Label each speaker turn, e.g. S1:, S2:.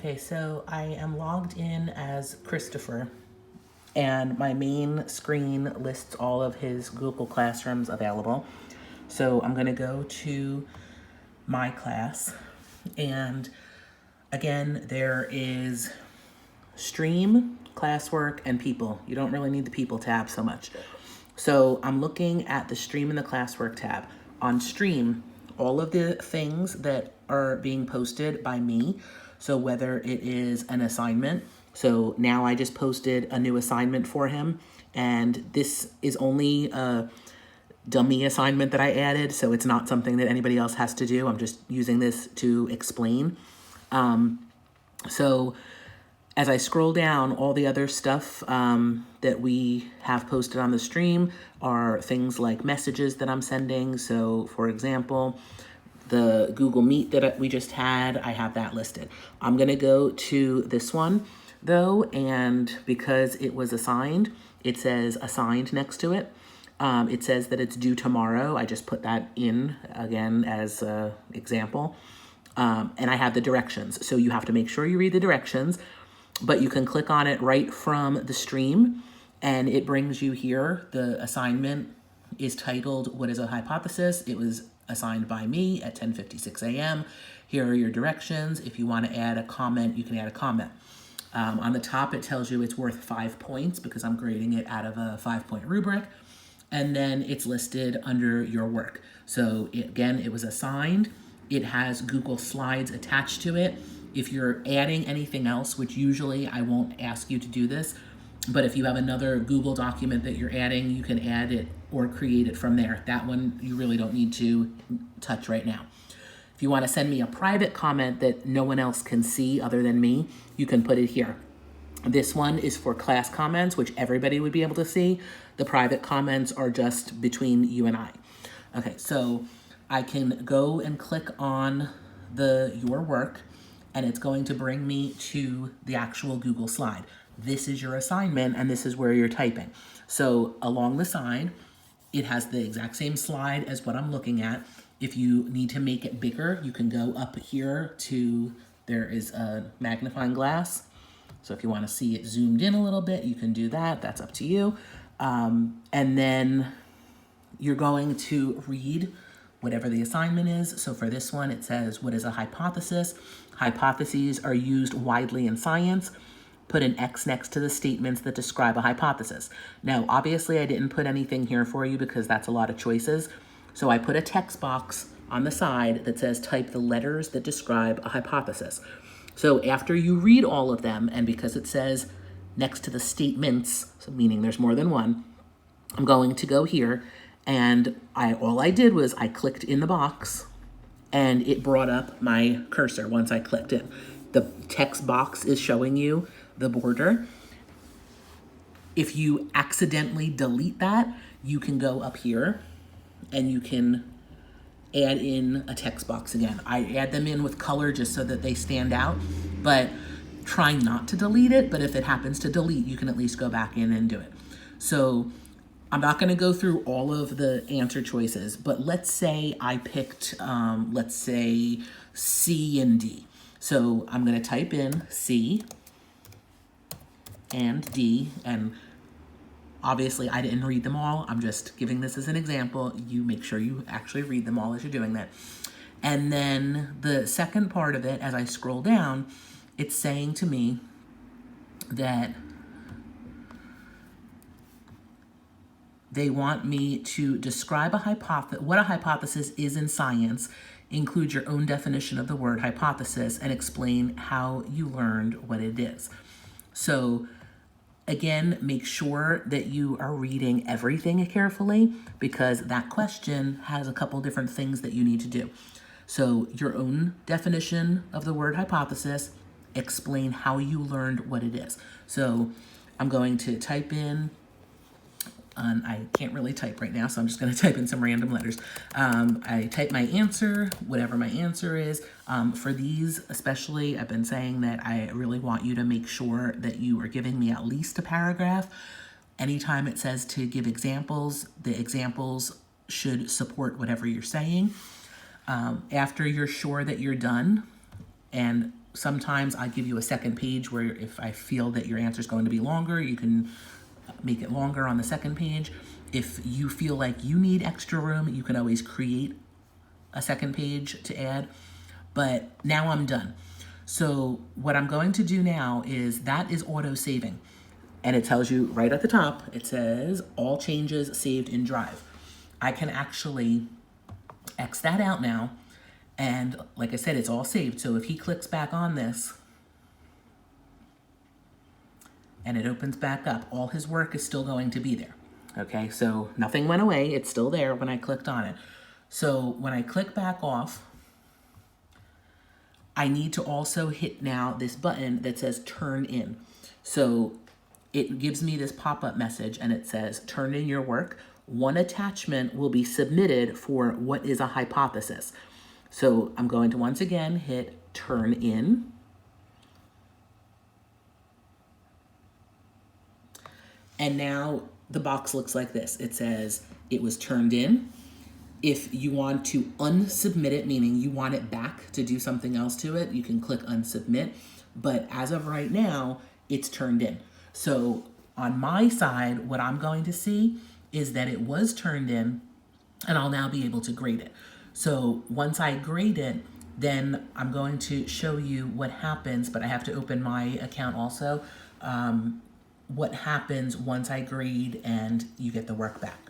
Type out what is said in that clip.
S1: Okay, so I am logged in as Christopher, and my main screen lists all of his Google Classrooms available. So I'm gonna go to my class, and again, there is stream, classwork, and people. You don't really need the people tab so much. So I'm looking at the stream and the classwork tab. On stream, all of the things that are being posted by me, so whether it is an assignment, so now I just posted a new assignment for him, and this is only a dummy assignment that I added, so it's not something that anybody else has to do. I'm just using this to explain. So as I scroll down, all the other stuff that we have posted on the stream are things like messages that I'm sending. So for example, the Google Meet that we just had, I have that listed. I'm gonna go to this one though, and because it was assigned, it says assigned next to it. It says that it's due tomorrow. I just put that in again as an example. And I have the directions. So you have to make sure you read the directions, but you can click on it right from the stream and it brings you here. The assignment is titled, What is a Hypothesis? It was assigned by me at 10:56 a.m. Here are your directions. If you want to add a comment, you can add a comment. On the top, it tells you it's worth 5 points because I'm grading it out of a 5-point rubric. And then it's listed under your work. So again, it was assigned. It has Google Slides attached to it. If you're adding anything else, which usually I won't ask you to do this, but if you have another Google document that you're adding, you can add it or create it from there. That one you really don't need to touch right now. If you want to send me a private comment that no one else can see other than me, you can put it here. This one is for class comments, which everybody would be able to see. The private comments are just between you and I. Okay, so I can go and click on your work, and it's going to bring me to the actual Google slide. This is your assignment, and this is where you're typing. So along the side, it has the exact same slide as what I'm looking at. If you need to make it bigger, you can go up here to, there is a magnifying glass. So if you want to see it zoomed in a little bit, you can do that. That's up to you. And then you're going to read whatever the assignment is. So for this one, it says, what is a hypothesis? Hypotheses are used widely in science. Put an X next to the statements that describe a hypothesis. Now, obviously, I didn't put anything here for you because that's a lot of choices. So I put a text box on the side that says type the letters that describe a hypothesis. So after you read all of them, and because it says next to the statements, so meaning there's more than one, I'm going to go here, and all I did was I clicked in the box, and it brought up my cursor once I clicked it. The text box is showing you the border. If you accidentally delete that, you can go up here, and you can add in a text box again. I add them in with color just so that they stand out, but try not to delete it. But if it happens to delete, you can at least go back in and do it. So I'm not gonna go through all of the answer choices, but let's say I picked, let's say C and D. So I'm gonna type in C and D, and obviously, I didn't read them all. I'm just giving this as an example. You make sure you actually read them all as you're doing that. And then the second part of it, as I scroll down, it's saying to me that they want me to describe what a hypothesis is in science, include your own definition of the word hypothesis, and explain how you learned what it is. So again, make sure that you are reading everything carefully because that question has a couple different things that you need to do. So your own definition of the word hypothesis, explain how you learned what it is. So I'm going to type in, I can't really type right now, so I'm just going to type in some random letters. I type my answer, whatever my answer is. For these especially, I've been saying that I really want you to make sure that you are giving me at least a paragraph. Anytime it says to give examples, the examples should support whatever you're saying. After you're sure that you're done, and sometimes I give you a second page where if I feel that your answer is going to be longer, you can make it longer on the second page. If you feel like you need extra room, you can always create a second page to add. But now I'm done. So what I'm going to do now is that is auto saving. And it tells you right at the top, it says all changes saved in Drive. I can actually X that out now. And like I said, it's all saved. So if he clicks back on this and it opens back up, all his work is still going to be there. Okay, so nothing went away. It's still there when I clicked on it. So when I click back off, I need to also hit now this button that says turn in. So it gives me this pop-up message and it says, turn in your work. One attachment will be submitted for what is a hypothesis. So I'm going to once again hit turn in. And now the box looks like this. It says it was turned in. If you want to unsubmit it, meaning you want it back to do something else to it, you can click unsubmit. But as of right now, it's turned in. So on my side, what I'm going to see is that it was turned in, and I'll now be able to grade it. So once I grade it, then I'm going to show you what happens, but I have to open my account also, what happens once I grade and you get the work back.